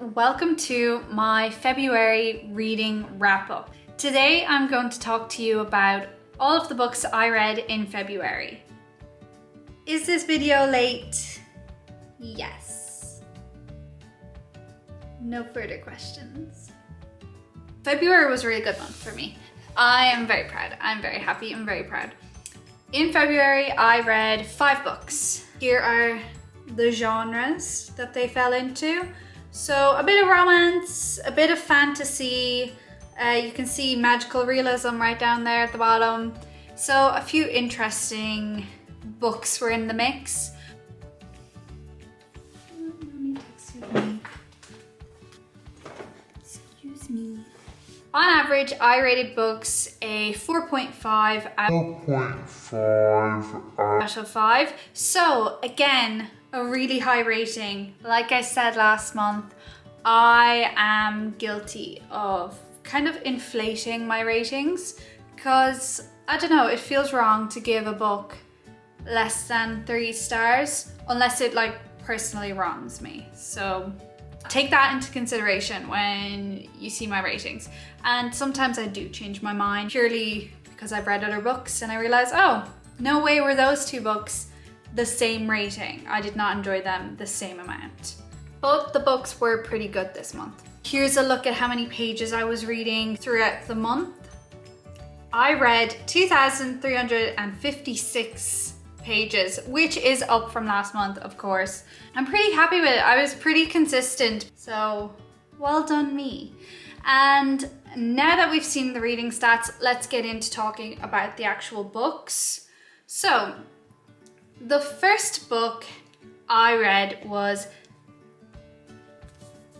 welcome to my February reading wrap-up. Today I'm going to talk to you about all of the books I read in February. Is this video late? Yes. No further questions. February was a really good month for me. I am very proud. I'm very happy and very proud. In February, I read 5 books. Here are the genres that they fell into. So a bit of romance, a bit of fantasy, you can see magical realism right down there at the bottom. So a few interesting books were in the mix. Excuse me. On average, I rated books a 4.5 out of 5. So again, a really high rating. Like I said last month, I am guilty of kind of inflating my ratings because I don't know, it feels wrong to give a book less than 3 stars unless it like personally wrongs me. So take that into consideration when you see my ratings. And sometimes I do change my mind purely because I've read other books and I realize, oh, no way were those 2 books the same rating. I did not enjoy them the same amount. But the books were pretty good this month. Here's a look at how many pages I was reading throughout the month. I read 2,356 pages, which is up from last month, of course. I'm pretty happy with it. I was pretty consistent, so well done me. And now that we've seen the reading stats, let's get into talking about the actual books. So, the first book I read was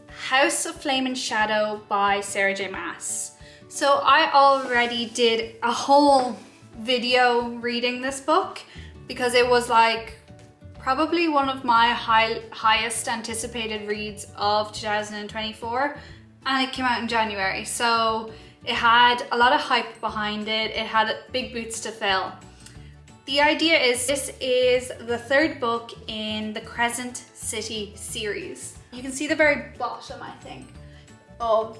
House of Flame and Shadow by Sarah J. Maas. So I already did a whole video reading this book because it was like probably one of my highest anticipated reads of 2024, and it came out in January. So it had a lot of hype behind it. It had big boots to fill. The idea is this is the 3rd book in the Crescent City series. You can see the very bottom, I think, of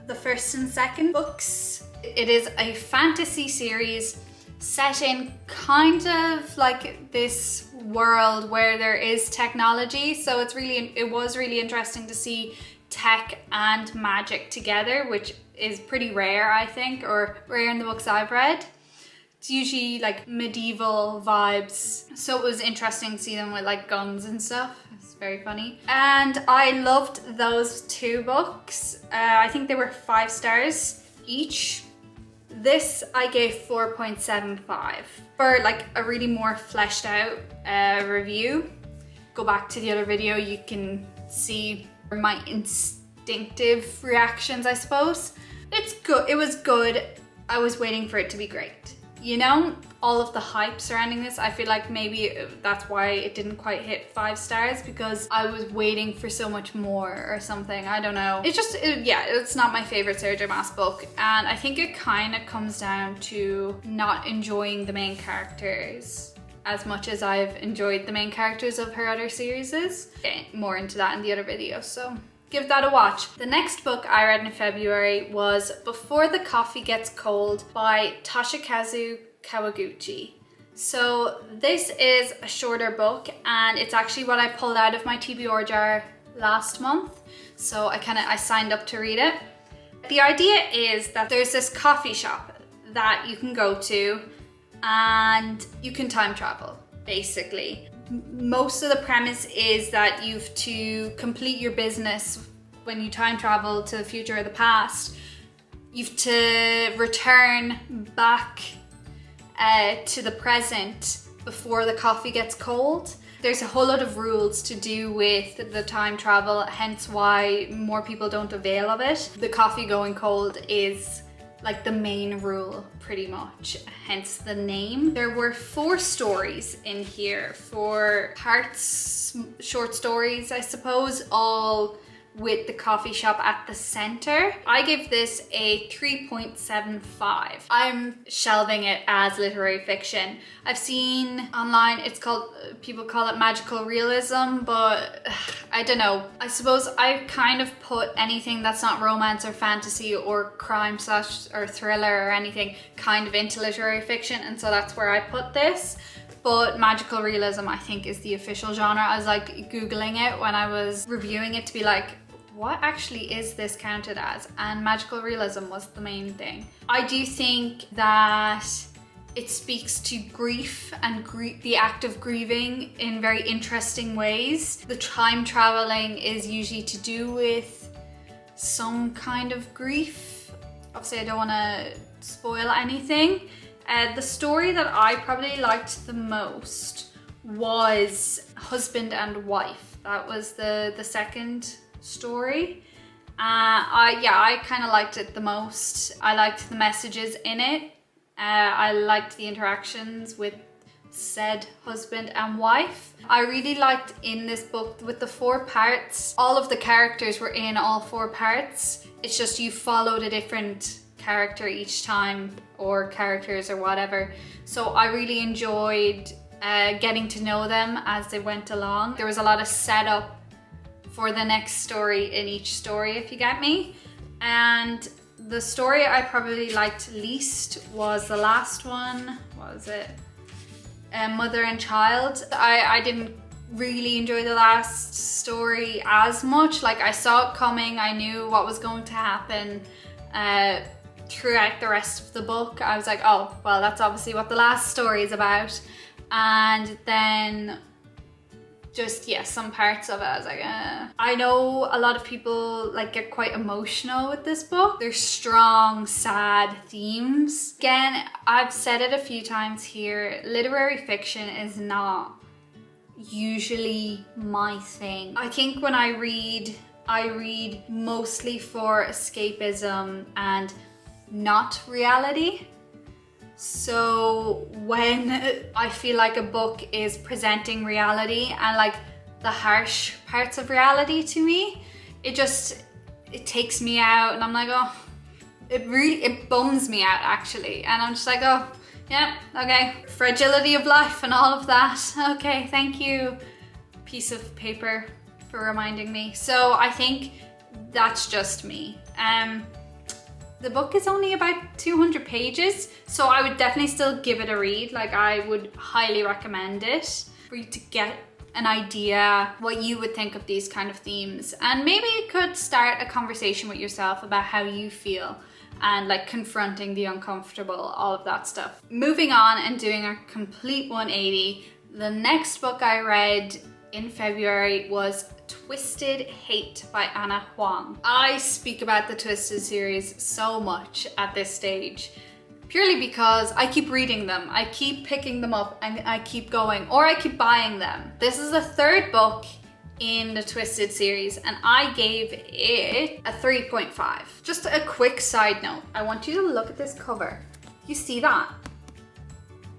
the 1st and 2nd books. It is a fantasy series set in kind of like this world where there is technology. So it was really interesting to see tech and magic together, which is pretty rare, I think, or rare in the books I've read. It's usually like medieval vibes. So it was interesting to see them with like guns and stuff. It's very funny. And I loved those 2 books. I think they were 5 stars each. This I gave 4.75. For like a really more fleshed out review, go back to the other video, you can see my instinctive reactions, I suppose. It's good. It was good. I was waiting for it to be great. You know, all of the hype surrounding this, I feel like maybe that's why it didn't quite hit 5 stars, because I was waiting for so much more or something. I don't know. It's not my favorite Sarah J. Maas book, and I think it kind of comes down to not enjoying the main characters as much as I've enjoyed the main characters of her other series. Get more into that in the other videos, so give that a watch. The next book I read in February was Before the Coffee Gets Cold by Toshikazu Kawaguchi. So this is a shorter book, and it's actually what I pulled out of my TBR jar last month. So I signed up to read it. The idea is that there's this coffee shop that you can go to and you can time travel, basically. Most of the premise is that you've to complete your business when you time travel to the future or the past. You've to return back to the present before the coffee gets cold. There's a whole lot of rules to do with the time travel, hence why more people don't avail of it. The coffee going cold is like the main rule, pretty much, hence the name. There were 4 stories in here, 4 parts, short stories, I suppose, all with the coffee shop at the center. I give this a 3.75. I'm shelving it as literary fiction. I've seen online people call it magical realism, but I don't know. I suppose I kind of put anything that's not romance or fantasy or crime / or thriller or anything kind of into literary fiction, and so that's where I put this. But magical realism, I think, is the official genre. I was like Googling it when I was reviewing it to be like, what actually is this counted as? And magical realism was the main thing. I do think that it speaks to grief and the act of grieving in very interesting ways. The time traveling is usually to do with some kind of grief. Obviously, I don't want to spoil anything. The story that I probably liked the most was Husband and Wife. That was the second story. I kind of liked it the most. I liked the messages in it. I liked the interactions with said husband and wife. I really liked in this book with the 4 parts, all of the characters were in all 4 parts. It's just you followed a different character each time, or characters or whatever. So I really enjoyed getting to know them as they went along. There was a lot of setup for the next story in each story, if you get me. And the story I probably liked least was the last one. What was it? Mother and Child. I didn't really enjoy the last story as much. Like, I saw it coming, I knew what was going to happen. Throughout the rest of the book, I was like, oh, well, that's obviously what the last story is about. And then just, yeah, some parts of it, I was like, I know a lot of people like get quite emotional with this book. There's strong, sad themes. Again, I've said it a few times here, literary fiction is not usually my thing. I think when I read mostly for escapism and not reality. So when I feel like a book is presenting reality and like the harsh parts of reality to me, it takes me out, and I'm like, oh, it bums me out actually. And I'm just like, oh yeah, okay, fragility of life and all of that. Okay, thank you, piece of paper, for reminding me. So I think that's just me. The book is only about 200 pages, so I would definitely still give it a read. Like, I would highly recommend it for you to get an idea what you would think of these kind of themes, and maybe it could start a conversation with yourself about how you feel and like confronting the uncomfortable, all of that stuff. Moving on and doing a complete 180, the next book I read in February was Twisted Hate by Ana Huang. I speak about the Twisted series so much at this stage, purely because I keep reading them, I keep picking them up, and I keep going, or I keep buying them. This is the 3rd book in the Twisted series, and I gave it a 3.5. Just a quick side note, I want you to look at this cover. You see that?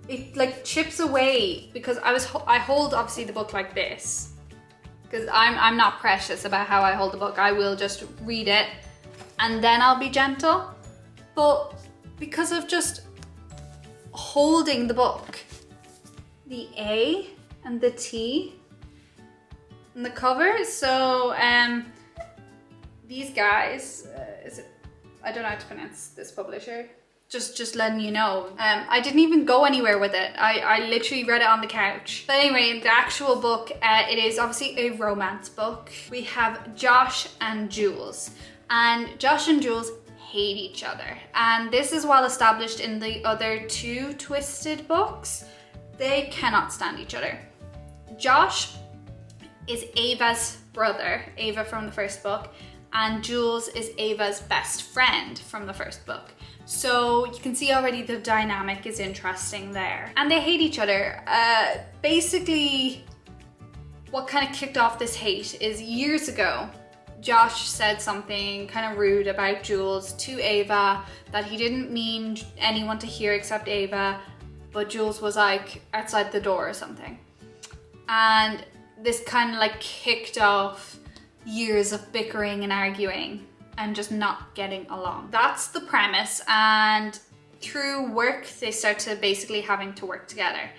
It like chips away, because I hold obviously the book like this, because I'm not precious about how I hold the book. I will just read it and then I'll be gentle. But because of just holding the book, the A and the T in the cover. So these guys, I don't know how to pronounce this publisher. Just letting you know. I didn't even go anywhere with it. I literally read it on the couch. But anyway, the actual book, it is obviously a romance book. We have Josh and Jules. And Josh and Jules hate each other. And this is well established in the other 2 Twisted books. They cannot stand each other. Josh is Ava's brother, Ava from the first book, and Jules is Ava's best friend from the first book. So you can see already the dynamic is interesting there. And they hate each other. Basically, what kind of kicked off this hate is years ago, Josh said something kind of rude about Jules to Ava that he didn't mean anyone to hear except Ava, but Jules was like outside the door or something. And this kind of like kicked off years of bickering and arguing and just not getting along. That's the premise, and through work they start to basically having to work together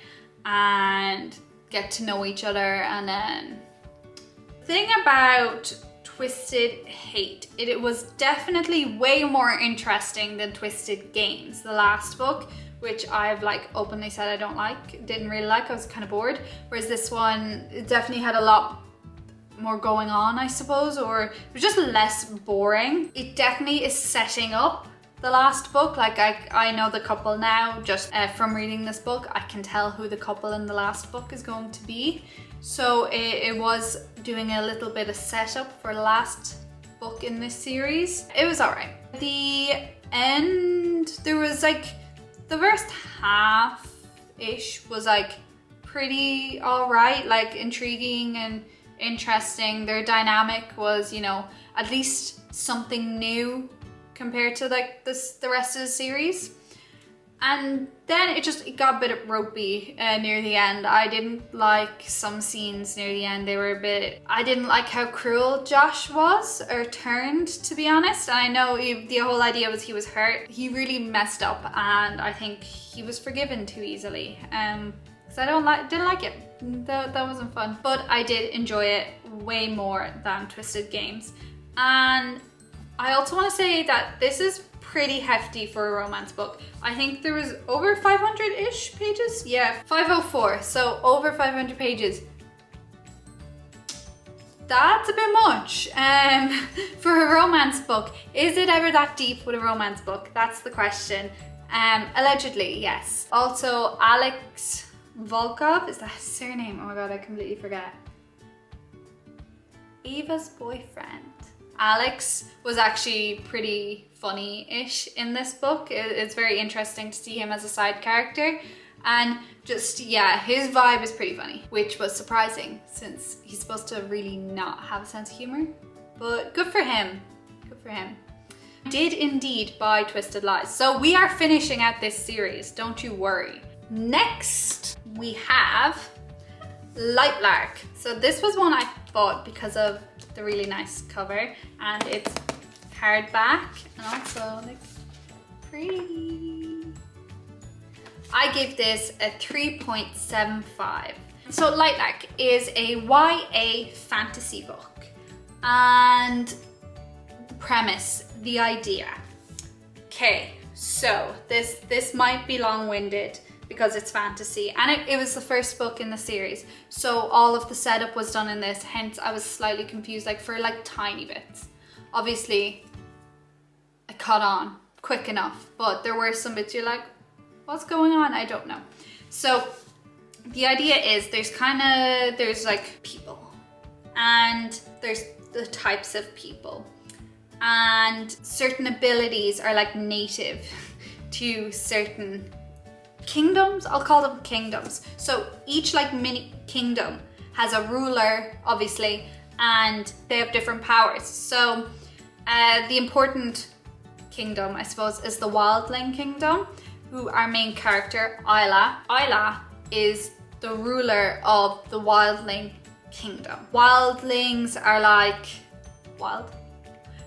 and get to know each other. And then the thing about Twisted Hate, it was definitely way more interesting than Twisted Games, the last book, which I've like openly said I don't like, didn't really like, I was kind of bored. Whereas this one, it definitely had a lot more going on, I suppose, or it was just less boring. It definitely is setting up the last book. Like I know the couple now, just from reading this book, I can tell who the couple in the last book is going to be. So it was doing a little bit of setup for the last book in this series. It was alright. The end, there was like, the first half-ish was like pretty alright, like intriguing and interesting. Their dynamic was, you know, at least something new compared to like the rest of the series. And then it got a bit ropey near the end. I didn't like some scenes near the end. They were a bit, I didn't like how cruel Josh was, or turned, to be honest. And I know the whole idea was he was hurt. He really messed up, and I think he was forgiven too easily. Because I didn't like it. That wasn't fun. But I did enjoy it way more than Twisted Games. And I also want to say that this is pretty hefty for a romance book. I think there was over 500-ish pages. Yeah, 504, so over 500 pages. That's a bit much for a romance book. Is it ever that deep with a romance book? That's the question. Allegedly, yes. Also, Alex Volkov, is that his surname? Oh my god, I completely forget. Eva's boyfriend. Alex was actually pretty funny-ish in this book. It's very interesting to see him as a side character, and just, yeah, his vibe is pretty funny, which was surprising since he's supposed to really not have a sense of humor. But good for him. Good for him. Did indeed buy Twisted Lies. So we are finishing out this series, don't you worry. Next, we have Light Lark. So this was one I bought because of the really nice cover, and it's hardback and also like pretty. I give this a 3.75. So Light Lark is a YA fantasy book, and the premise, the idea. Okay, so this might be long-winded because it's fantasy, and it was the first book in the series, so all of the setup was done in this, hence I was slightly confused, like for like tiny bits. Obviously I caught on quick enough, but there were some bits you're like, what's going on? I don't know. So the idea is there's like people, and there's the types of people, and certain abilities are like native to certain kingdoms. I'll call them kingdoms. So each like mini kingdom has a ruler, obviously, and they have different powers. So the important kingdom, I suppose, is the Wildling Kingdom, who our main character, Isla. Isla is the ruler of the Wildling Kingdom. Wildlings are like wild.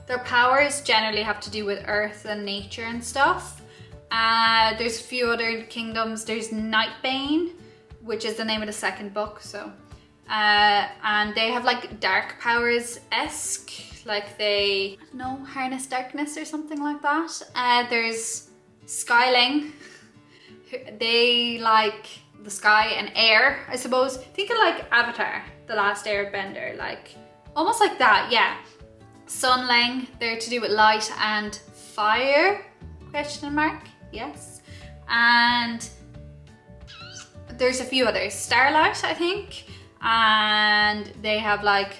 Their powers generally have to do with earth and nature and stuff. There's a few other kingdoms. There's Nightbane, which is the name of the second book. So, and they have like dark powers-esque, like they, I don't know, harness darkness or something like that. There's Skyling. They like the sky and air, I suppose. Think of like Avatar, The Last Airbender, like almost like that, yeah. Sunling, they're to do with light and fire, question mark, yes. And there's a few others. Starlight, I think, and they have like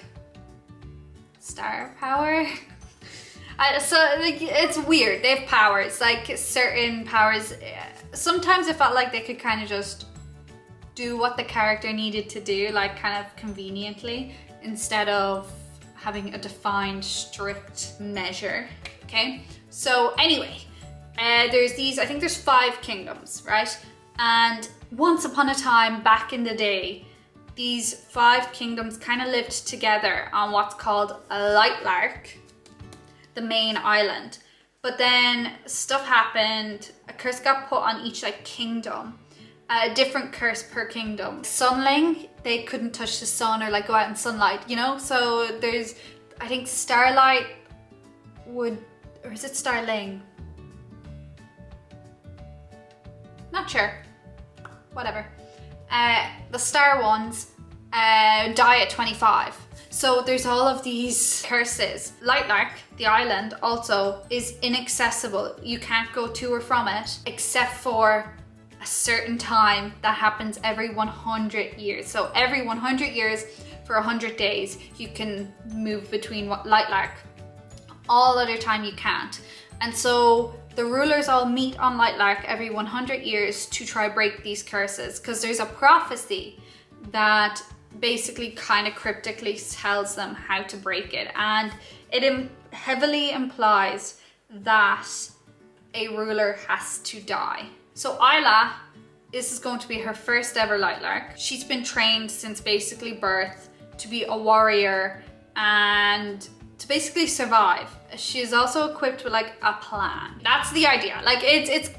star power. So like, it's weird, they have powers, like certain powers. Sometimes it felt like they could kind of just do what the character needed to do, like kind of conveniently, instead of having a defined, strict measure, okay? So anyway, there's these, I think there's 5 kingdoms, right? And once upon a time, back in the day, these 5 kingdoms kind of lived together on what's called a Lightlark, the main island. But then stuff happened, a curse got put on each like kingdom, a different curse per kingdom. Sunling, they couldn't touch the sun or like go out in sunlight, you know? So there's, I think Starlight would, or is it Starling? Not sure, whatever. The star ones die at 25. So there's all of these curses. Lightlark, the island, also is inaccessible. You can't go to or from it except for a certain time that happens every 100 years. So every 100 years for 100 days, you can move between Lightlark. All other time you can't. And so the rulers all meet on Lightlark every 100 years to try break these curses, because there's a prophecy that basically kind of cryptically tells them how to break it, and it heavily implies that a ruler has to die. So Isla, this is going to be her first ever Lightlark. She's been trained since basically birth to be a warrior and to basically survive. She is also equipped with like a plan. That's the idea. Like it's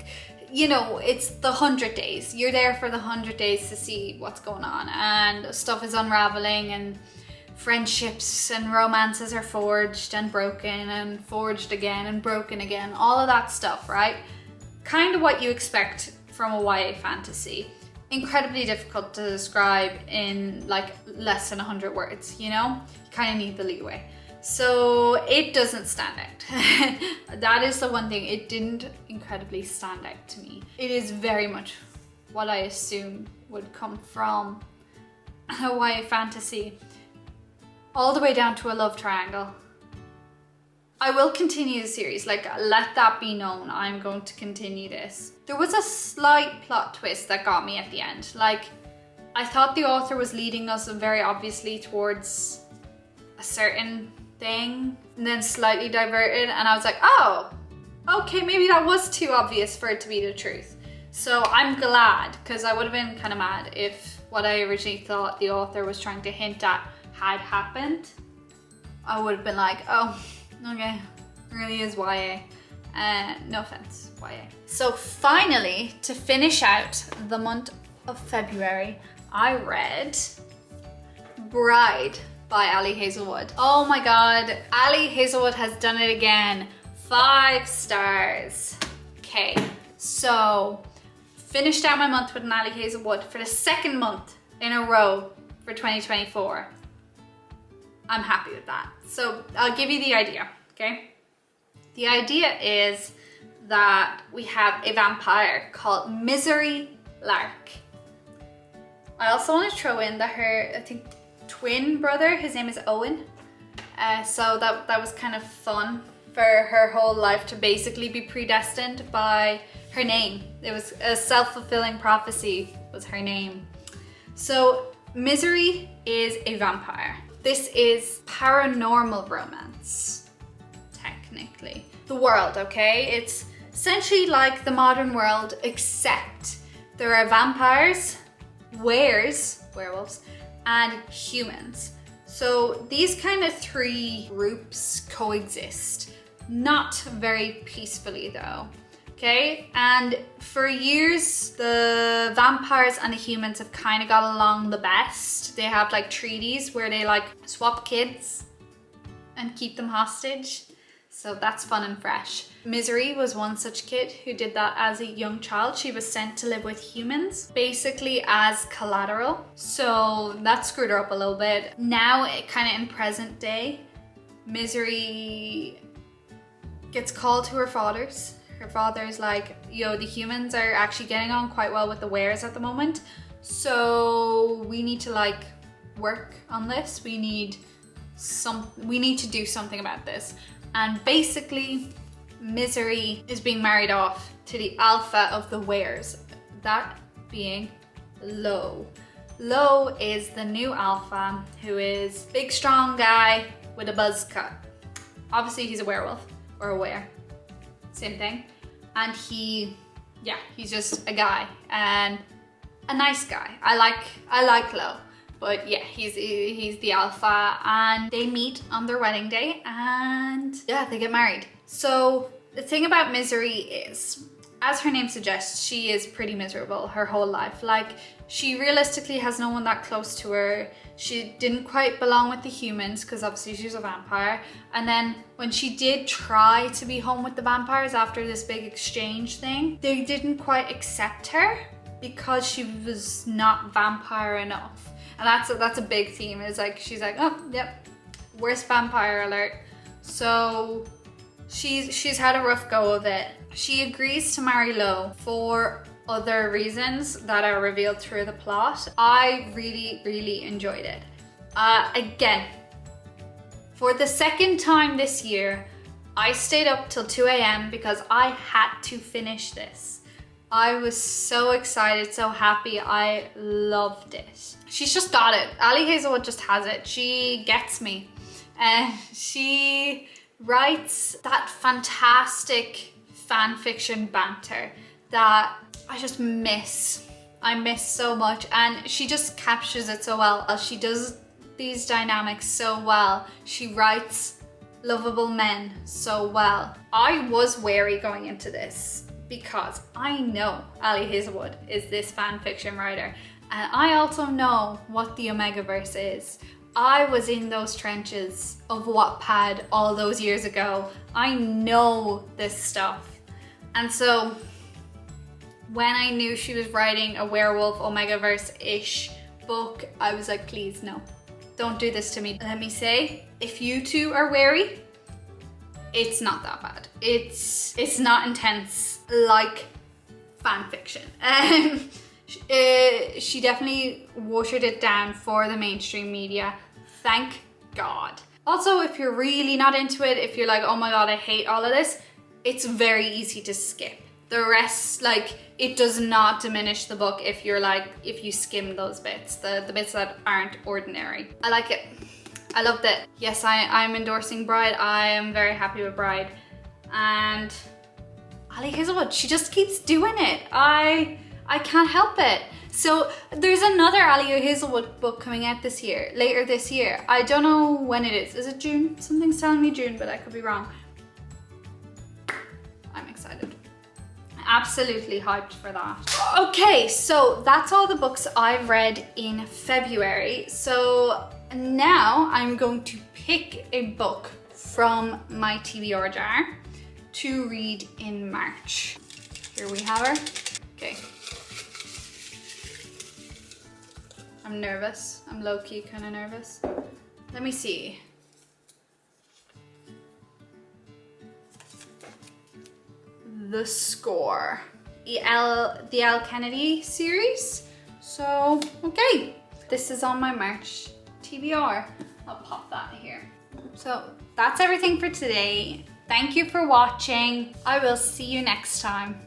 you know, it's the 100 days. You're there for the 100 days to see what's going on, and stuff is unraveling, and friendships and romances are forged and broken and forged again and broken again. All of that stuff, right? Kind of what you expect from a YA fantasy. Incredibly difficult to describe in like less than 100 words, you know? You kind of need the leeway. So it doesn't stand out. That is the one thing, it didn't incredibly stand out to me. It is very much what I assume would come from a YA fantasy, all the way down to a love triangle. I will continue the series, like let that be known, I'm going to continue this. There was a slight plot twist that got me at the end. Like, I thought the author was leading us very obviously towards a certain thing, and then slightly diverted, and I was like, oh, okay, maybe that was too obvious for it to be the truth. So I'm glad, because I would have been kind of mad if what I originally thought the author was trying to hint at had happened. I would have been like, oh, okay, it really is YA. No offense, YA. So finally, to finish out the month of February, I read Bride by Ali Hazelwood. Oh my god, Ali Hazelwood has done it again. 5 stars. Okay, so finished out my month with an Ali Hazelwood for the 2nd month in a row for 2024. I'm happy with that. So I'll give you the idea, okay? The idea is that we have a vampire called Misery Lark. I also want to throw in that her, I think, twin brother, his name is Owen. So that was kind of fun for her whole life to basically be predestined by her name. It was a self-fulfilling prophecy, was her name. So Misery is a vampire. This is paranormal romance, technically. The world, okay? It's essentially like the modern world, except there are vampires, werewolves, and humans. So these kind of 3 groups coexist. Not very peacefully though, okay? And for years, the vampires and the humans have kind of got along the best. They have like treaties where they like swap kids and keep them hostage. So that's fun and fresh. Misery was one such kid who did that as a young child. She was sent to live with humans, basically as collateral. So that screwed her up a little bit. Now, kind of in present day, Misery gets called to her fathers. Her father's like, yo, the humans are actually getting on quite well with the wares at the moment. So we need to like work on this. We need to do something about this. And basically, Misery is being married off to the alpha of the wares, that being Lo. Lo is the new alpha, who is big strong guy with a buzz cut. Obviously he's a werewolf, or a were, same thing. And he's just a guy, and a nice guy. I like Lo. But yeah, he's the alpha, and they meet on their wedding day, and yeah, they get married. So the thing about Misery is, as her name suggests, she is pretty miserable her whole life. Like, she realistically has no one that close to her. She didn't quite belong with the humans because obviously she's a vampire. And then when she did try to be home with the vampires after this big exchange thing, they didn't quite accept her because she was not vampire enough. And that's a big theme. Is like, she's like, oh, yep, worst vampire alert. So she's had a rough go of it. She agrees to marry Lo for other reasons that are revealed through the plot. I really enjoyed it. Again, for the second time this year, I stayed up till 2 a.m. because I had to finish this. I was so excited, so happy. I loved it. She's just got it. Ali Hazelwood just has it. She gets me. And she writes that fantastic fan fiction banter that I just miss. I miss so much, and she just captures it so well. She does these dynamics so well. She writes lovable men so well. I was wary going into this because I know Ali Hazelwood is this fan fiction writer, and I also know what the Omegaverse is. I was in those trenches of Wattpad all those years ago. I know this stuff. And so when I knew she was writing a werewolf Omegaverse-ish book, I was like, please, no, don't do this to me. Let me say, if you two are wary, it's not that bad. It's not intense like fan fiction. She definitely watered it down for the mainstream media. Thank God. Also, if you're really not into it, if you're like, oh my God, I hate all of this, it's very easy to skip. The rest, like, it does not diminish the book if you skim those bits, the bits that aren't ordinary. I like it. I loved it. Yes, I'm endorsing Bride. I am very happy with Bride. And Ali Hazelwood, she just keeps doing it. I can't help it. So there's another Ali Hazelwood book coming out later this year. I don't know when it is. Is it June? Something's telling me June, but I could be wrong. I'm excited. Absolutely hyped for that. Okay, so that's all the books I've read in February. So now I'm going to pick a book from my TBR jar to read in March. Here we have her. Okay. I'm nervous. I'm low-key kind of nervous. Let me see. The Score. The Elle Kennedy series. So, okay. This is on my March TBR. I'll pop that here. So, that's everything for today. Thank you for watching. I will see you next time.